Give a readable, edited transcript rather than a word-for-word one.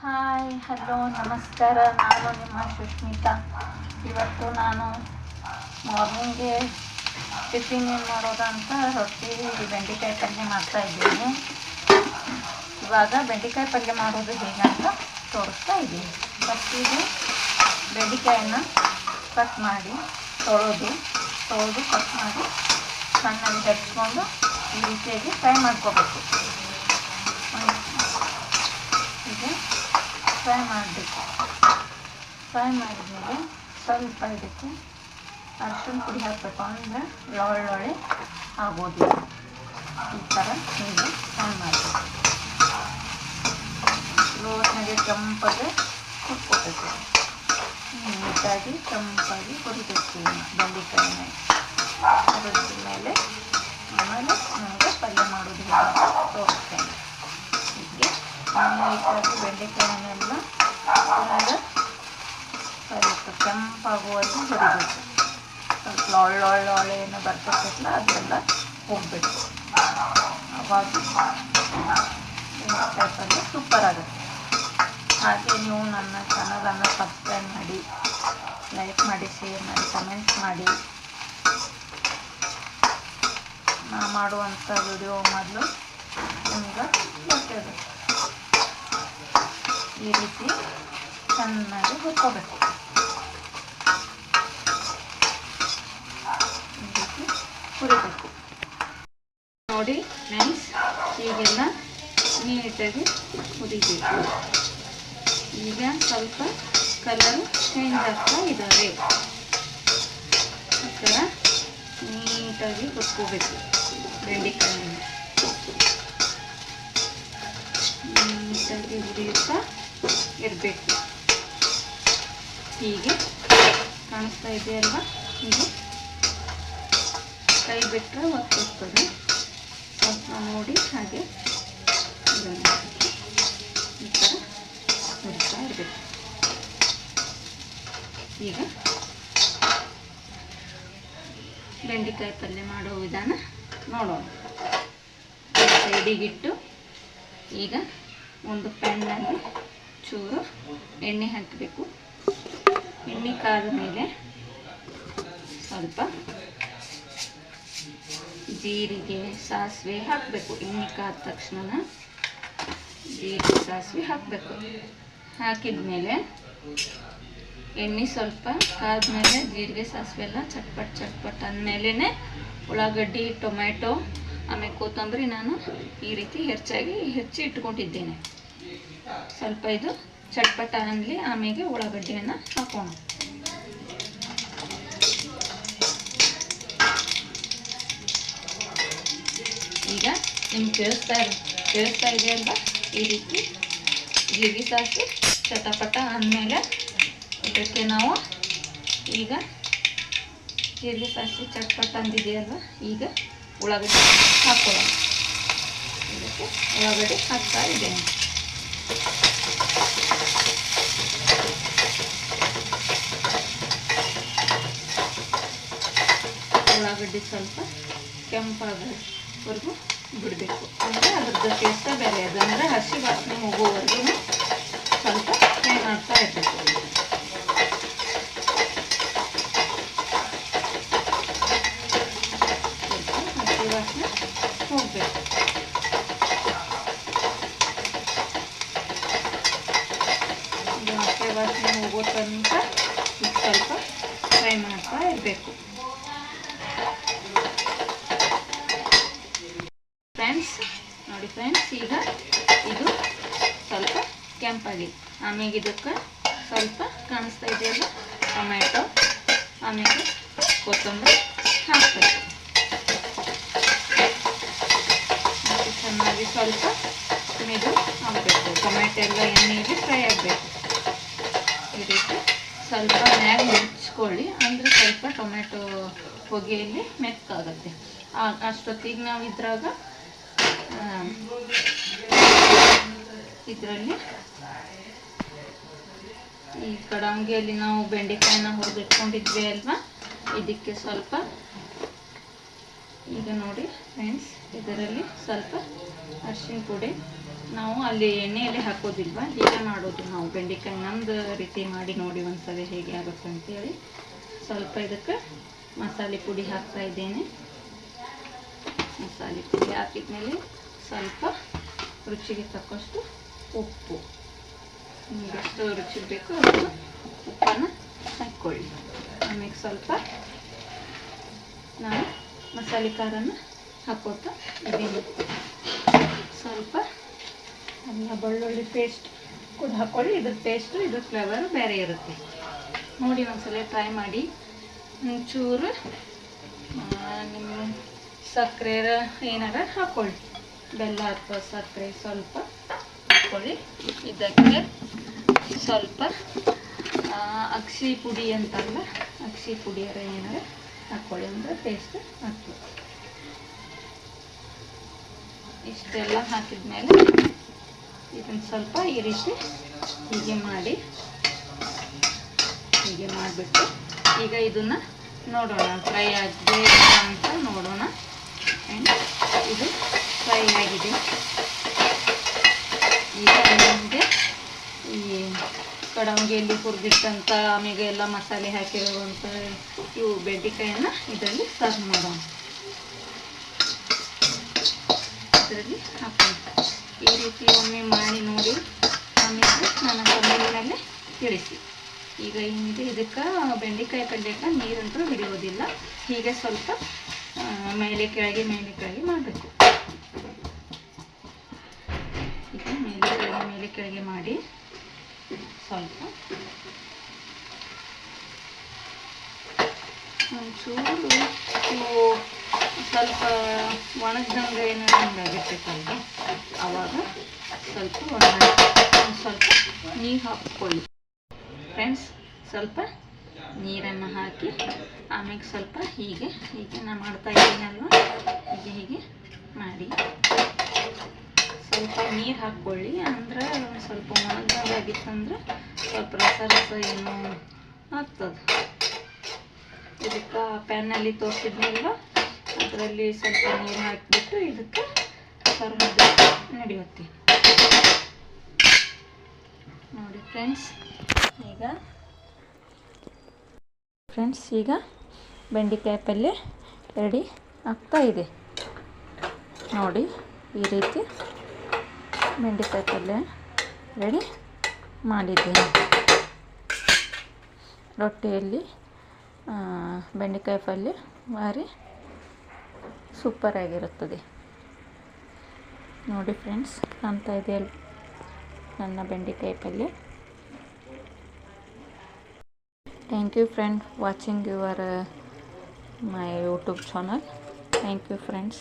Hi hello ನಮಸ್ಕಾರ. ನಾನು ನಿಮ್ಮ ಸುಷ್ಮಿತಾ. ಇವತ್ತು ನಾನು ಮಾರ್ನಿಂಗ್ಗೆ ಟಿಫಿನ್ ಏನು ಮಾಡೋದು ಅಂತ ರೊಟ್ಟಿ ಬೆಂಡೆಕಾಯಿ ಪಲ್ಯ ಮಾಡ್ತಾಯಿದ್ದೀನಿ. ಇವಾಗ ಬೆಂಡೆಕಾಯಿ ಪಲ್ಯ ಮಾಡೋದು ಹೇಗಂತ ತೋರಿಸ್ತಾ ಇದ್ದೀನಿ. ಫಸ್ಟಿಗೆ ಬೆಂಡೆಕಾಯನ್ನು ಕಟ್ ಮಾಡಿ ತೊಳೆದು ಕಟ್ ಮಾಡಿ ಸಣ್ಣಗೆ ಹೆಚ್ಚಿಕೊಂಡು ಈ ರೀತಿಯಾಗಿ ಫ್ರೈ ಮಾಡ್ಕೋಬೇಕು. ಹೀಗೆ ಫ್ರೈ ಮಾಡಬೇಕು. ಫ್ರೈ ಮಾಡಿದ್ಮೇಲೆ ಸ್ವಲ್ಪ ಇದಕ್ಕೆ ಅರಿಶಿನ ಪುಡಿ ಹಾಕಬೇಕು, ಅಂದರೆ ಒಳ್ಳೊಳ್ಳೆ ಆಗೋದಿಲ್ಲ. ಈ ಥರ ಹೀಗೆ ಫ್ರೈ ಮಾಡಬೇಕು. ಲೋಟ್ನಾಗೆ ಕೆಂಪಾಗಿ ಹುರ್ಕೋಬೇಕು. ನೀಟಾಗಿ ಕೆಂಪಾಗಿ ಹುರಿಬೇಕು ಬೆಂಡೆಕಾಯಿನ. ಹುರಿದ ಮೇಲೆ ಆಮೇಲೆ ನಮಗೆ ಪಲ್ಯ ಮಾಡೋದು ತೋರಿಸ್ತೇನೆ. ಹೀಗೆ ನೀಟಾಗಿ ಬೆಂಡೆಕಾಯಿನೆಲ್ಲ ಸ್ವಲ್ಪ ಕೆಂಪಾಗುವಲ್ಲಿ ಹುರಿಬೇಕು. ಸ್ವಲ್ಪ ಒಳ್ಳೊಳ್ಳೆ ಏನು ಬರ್ತೈತಲ್ಲ ಅದೆಲ್ಲ ಹೋಗಬೇಕು. ಅವಾಗ ಬೆಂಡೆಕಾಯಿ ಪಲ್ಯ ಸೂಪರ್ ಆಗುತ್ತೆ. ಹಾಗೆ ನೀವು ನನ್ನ ಚಾನಲನ್ನು ಸಬ್ಸ್ಕ್ರೈಬ್ ಮಾಡಿ, ಲೈಕ್ ಮಾಡಿ, ಶೇರ್ ಮಾಡಿ, ಕಮೆಂಟ್ಸ್ ಮಾಡಿ. ನಾ ಮಾಡುವಂಥ ವಿಡಿಯೋ ಮೊದಲು ನಿಮ್ಗೆ ಗೊತ್ತಿದೆ. ಈ ರೀತಿ ಚೆನ್ನಾಗಿ ಹುರ್ಕೋಬೇಕು. ಈ ರೀತಿ ಹುರಿಬೇಕು. ನೋಡಿ ಫ್ರೆಂಡ್ಸ್, ಈಗೆಲ್ಲ ನೀಟಾಗಿ ಹುರಿಬೇಕು. ಈಗ ಸ್ವಲ್ಪ ಕಲರ್ ಚೇಂಜ್ ಆಗ್ತಾ ಇದ್ದಾವೆ. ಈ ಥರ ನೀಟಾಗಿ ಹುರ್ಕೋಬೇಕು. ಬೆಂಡೆಕಾಯಿಯನ್ನು ನೀಟಾಗಿ ಹುರಿಯುತ್ತಾ ಇರಬೇಕು. ಹೀಗೆ ಕಾಣಿಸ್ತಾ ಇದೆಯಲ್ವ? ಹೀಗೆ ಕೈ ಬಿಟ್ಟರೆ ಒತ್ತೋಗ್ತದೆ. ಸ್ವಲ್ಪ ನೋಡಿ ಹಾಗೆ ಈ ಥರ ಹುರಿತಾ ಇರಬೇಕು. ಈಗ ಬೆಂಡೆಕಾಯಿ ಪಲ್ಯ ಮಾಡೋ ವಿಧಾನ ನೋಡೋಣ. ಸೈಡಿಗಿಟ್ಟು ಈಗ ಒಂದು ಪ್ಯಾನ್ನಲ್ಲಿ ಚೂರು ಎಣ್ಣೆ ಹಾಕಬೇಕು. ಎಣ್ಣೆ ಕಾದ ಮೇಲೆ ಸ್ವಲ್ಪ ಜೀರಿಗೆ, ಸಾಸಿವೆ ಹಾಕಬೇಕು. ಎಣ್ಣೆ ಕಾದ ತಕ್ಷಣ ಜೀರಿಗೆ, ಸಾಸಿವೆ ಹಾಕಬೇಕು. ಹಾಕಿದ ಮೇಲೆ ಎಣ್ಣೆ ಸ್ವಲ್ಪ ಕಾದ್ಮೇಲೆ ಜೀರಿಗೆ, ಸಾಸಿವೆ ಎಲ್ಲ ಚಟ್ಪಟ್ ಅಂದಮೇಲೆ ಉಳ್ಳಾಗಡ್ಡಿ, ಟೊಮೆಟೊ, ಆಮೇಲೆ ಕೊತ್ತಂಬರಿ ನಾನು ಈ ರೀತಿ ಹೆಚ್ಚಿ ಇಟ್ಕೊಂಡಿದ್ದೇನೆ. ಸ್ವಲ್ಪ ಇದು ಚಟ್ಪಟ ಅನ್ನಲಿ, ಆಮೇಲೆ ಉಳ್ಳಾಗಡ್ಡಿಯನ್ನು ಹಾಕೋಣ. ಈಗ ನಿಮ್ಗೆ ಕೇಳಿಸ್ತಾ ಇದೆ ಅಲ್ವಾ? ಈ ರೀತಿ ಜೀರಿಗೆ, ಸಾಸಿವೆ ಚಟಪಟ ಅಂದಮೇಲೆ ಇದಕ್ಕೆ ನಾವು ಈಗ ಜೀರಿಗೆ, ಸಾಸಿವೆ ಚಟ್ಪಟ ಅಂದಿದೆಯಲ್ವ, ಈಗ ಉಳ್ಳಾಗಡ್ಡಿ ಹಾಕೊಳ್ಳೋಣ. ಇದಕ್ಕೆ ಉಳ್ಳಾಗಡ್ಡಿ ಹಾಕ್ತಾ ಇದ್ದೇನೆ. ಉಳ್ಳಾಗಡ್ಡಿ ಸ್ವಲ್ಪ ಕೆಂಪಾಗೋವರೆಗೂ ಬಿಡಬೇಕು. ಅಂದರೆ ಅದ್ರದ್ದು ಟೇಸ್ಟ ಬೇರೆ. ಅದಂದರೆ ಹಸಿ ವಾಸನೆ ಹೋಗೋವರೆಗೂ ಸ್ವಲ್ಪ ಫ್ರೈ ಮಾಡ್ತಾ ಇರಬೇಕು. ಹಸಿ ವಾಸನೆ ಹೋಗಬೇಕು. ಹಸಿ ವಾಸನೆ ಹೋಗೋ ತನಕ ಸ್ವಲ್ಪ ಫ್ರೈ ಮಾಡ್ತಾ ಇರಬೇಕು. ನೋಡಿ ಫ್ರೆಂಡ್ಸ್, ಈಗ ಇದು ಸ್ವಲ್ಪ ಕೆಂಪಾಗಿದೆ. ಆಮೇಲೆ ಇದಕ್ಕೆ ಸ್ವಲ್ಪ ಕಾಣಿಸ್ತಾ ಇದೆಯಲ್ಲ ಟೊಮೆಟೊ, ಆಮೇಲೆ ಕೊತ್ತಂಬರಿ ಹಾಕಬೇಕು. ಮತ್ತು ಚೆನ್ನಾಗಿ ಸ್ವಲ್ಪ ಮಿದು ಹಾಕಬೇಕು. ಟೊಮೆಟೊ ಎಲ್ಲ ಎಣ್ಣೆಗೆ ಫ್ರೈ ಆಗಬೇಕು. ಈ ರೀತಿ ಸ್ವಲ್ಪ ಮ್ಯಾಗ ಮುಚ್ಕೊಳ್ಳಿ, ಅಂದರೆ ಸ್ವಲ್ಪ ಟೊಮೆಟೊ ಹೊಗೆಯಲ್ಲಿ ಮೆತ್ತಗಾಗುತ್ತೆ. ಅಷ್ಟೊತ್ತಿಗೆ ನಾವು ಇದರಲ್ಲಿ ಈ ಕಡಂಗಿಯಲ್ಲಿ ನಾವು ಬೆಂಡೆಕಾಯಿನ ಹುರಿದಿಟ್ಕೊಂಡಿದ್ವಿ ಅಲ್ವಾ, ಇದಕ್ಕೆ ಸ್ವಲ್ಪ ಈಗ ನೋಡಿ ಫ್ರೆಂಡ್ಸ್, ಇದರಲ್ಲಿ ಸ್ವಲ್ಪ ಅರಿಶಿನ ಪುಡಿ ನಾವು ಅಲ್ಲಿ ಎಣ್ಣೆಯಲ್ಲಿ ಹಾಕೋದಿಲ್ವ, ಹೀಗೆ ಮಾಡೋದು ನಾವು ಬೆಂಡೆಕಾಯಿ. ನಮ್ಮದು ರೀತಿ ಮಾಡಿ ನೋಡಿ ಒಂದ್ಸಲ ಹೇಗೆ ಆಗುತ್ತೆ ಅಂತೇಳಿ. ಸ್ವಲ್ಪ ಇದಕ್ಕೆ ಮಸಾಲೆ ಪುಡಿ ಹಾಕ್ತಾ ಇದ್ದೇನೆ. ಮಸಾಲೆ ಪುಡಿ ಹಾಕಿದ್ಮೇಲೆ ಸ್ವಲ್ಪ ರುಚಿಗೆ ತಕ್ಕಷ್ಟು ಉಪ್ಪು, ನಿಮಗೆ ಎಷ್ಟು ರುಚಿಗೆ ಬೇಕು ಅಷ್ಟು ಉಪ್ಪನ್ನು ಹಾಕ್ಕೊಳ್ಳಿ. ಆಮೇಲೆ ಸ್ವಲ್ಪ ನಾನು ಮಸಾಲೆ ಖಾರನ ಹಾಕೋತಾ ಇದ್ದೀನಿ. ಸ್ವಲ್ಪ ಅಲ್ಲ ಬೆಳ್ಳುಳ್ಳಿ ಪೇಸ್ಟ್ ಕೂಡ ಹಾಕ್ಕೊಳ್ಳಿ. ಇದ್ರ ಟೇಸ್ಟು ಇದ್ರ ಫ್ಲೇವರು ಬೇರೆ ಇರುತ್ತೆ. ನೋಡಿ ಒಂದ್ಸಲ ಟ್ರೈ ಮಾಡಿ. ಒಂಚೂರು ನಿಮ್ಮ ಸಕ್ಕರೆ ಏನಾರ ಹಾಕ್ಕೊಳ್ಳಿ, ಬೆಲ್ಲ ಅಥವಾ ಸಕ್ಕರೆ ಸ್ವಲ್ಪ ಹಾಕ್ಕೊಳ್ಳಿ. ಇದಕ್ಕೆ ಸ್ವಲ್ಪ ಅಕ್ಕಿ ಪುಡಿ ಅಂತಲ್ಲ, ಅಕ್ಕಿ ಪುಡಿಯರ ಏನಾರ ಹಾಕ್ಕೊಳ್ಳಿ ಅಂದರೆ ಟೇಸ್ಟ್ ಆಗ್ತದೆ. ಇಷ್ಟೆಲ್ಲ ಹಾಕಿದ್ಮೇಲೆ ಇದನ್ನು ಸ್ವಲ್ಪ ಈ ರೀತಿ ಹೀಗೆ ಮಾಡಿಬಿಟ್ಟು ಈಗ ಇದನ್ನು ನೋಡೋಣ ಫ್ರೈ ಆಗಿದೆ ಅಂತ ನೋಡೋಣ. ಇದು ಫ್ರೈ ಆಗಿದೆ. ಈಗ ನಿಮಗೆ ಈ ಕಡಂಗಿಯಲ್ಲಿ ಹುರಿದಿಟ್ಟಂಥ ಆಮೇಲೆ ಎಲ್ಲ ಮಸಾಲೆ ಹಾಕಿರುವಂಥ ಇವು ಬೆಂಡೆಕಾಯನ್ನು ಇದರಲ್ಲಿ ಸರ್ವ್ ಮಾಡೋಣ. ಇದರಲ್ಲಿ ಹಾಕೋಣ. ಈ ರೀತಿ ಒಮ್ಮೆ ಮಾಡಿ ನೋಡಿ, ಆಮೇಲೆ ನನ್ನ ಕಮೆಂಟ್ನಲ್ಲಿ ತಿಳಿಸಿ. ಈಗ ಏನಿದೆ ಇದಕ್ಕೆ ಬೆಂಡೆಕಾಯಿ ಪಲ್ಯಕ್ಕೆ ನೀರಂತೂ ಹಿಡಿಯೋದಿಲ್ಲ. ಹೀಗೆ ಸ್ವಲ್ಪ ಮೇಲೆ ಕೆಳಗೆ ಮಾಡಬೇಕು. ಈಗ ಮೇಲೆ ಕೆಳಗೆ ಮಾಡಿ ಸ್ವಲ್ಪ ಒಂಚೂರು ಇವು ಸ್ವಲ್ಪ ಒಣಗ್ದಂಗೆ ಏನಾದ್ರು ಹಂಗಾಗಿರ್ತೈತಲ್ವ, ಆವಾಗ ಸ್ವಲ್ಪ ಸ್ವಲ್ಪ ನೀರು ಹಾಕ್ಕೊಳ್ಳಿ ಫ್ರೆಂಡ್ಸ್. ಸ್ವಲ್ಪ ನೀರನ್ನು ಹಾಕಿ ಆಮೇಲೆ ಸ್ವಲ್ಪ ಹೀಗೆ ನಾನು ಮಾಡ್ತಾ ಇದ್ದೀನಲ್ವ, ಹೀಗೆ ಮಾಡಿ ಸ್ವಲ್ಪ ನೀರು ಹಾಕ್ಕೊಳ್ಳಿ. ಅಂದ್ರೆ ಸ್ವಲ್ಪ ಒಣಗ್ದಂಗಾಗಿತ್ತಂದ್ರೆ ಸ್ವಲ್ಪ ರಸ ಏನೋ ಆಗ್ತದೆ. ಇದಕ್ಕೆ ಪ್ಯಾನಲ್ಲಿ ತೋರಿಸಿದ್ನಲ್ವ, ಅದರಲ್ಲಿ ಸ್ವಲ್ಪ ನೀರು ಹಾಕಿಬಿಟ್ಟು ಇದಕ್ಕೆ ಸರ್ವ್ ನಡೆಯುತ್ತೆ. ನೋಡಿ ಫ್ರೆಂಡ್ಸ್, ಈಗ ಬೆಂಡೆಕಾಯಿ ಪಲ್ಯ ರೆಡಿ ಆಗ್ತಾ ಇದೆ. ನೋಡಿ ಈ ರೀತಿ ಬೆಂಡೆಕಾಯಿ ಪಲ್ಯ ರೆಡಿ ಮಾಡಿದ್ದೇನೆ. ರೊಟ್ಟಿಯಲ್ಲಿ ಬೆಂಡೆಕಾಯಿ ಪಲ್ಯ ಭಾರಿ ಸೂಪರಾಗಿರುತ್ತದೆ. ನೋಡಿ ಫ್ರೆಂಡ್ಸ್, ಕಾಣ್ತಾ ಇದೆಯಲ್ಲ ನನ್ನ ಬೆಂಡೆಕಾಯಿ ಪಲ್ಯ. Thank you friend watching your my YouTube channel. Thank you friends.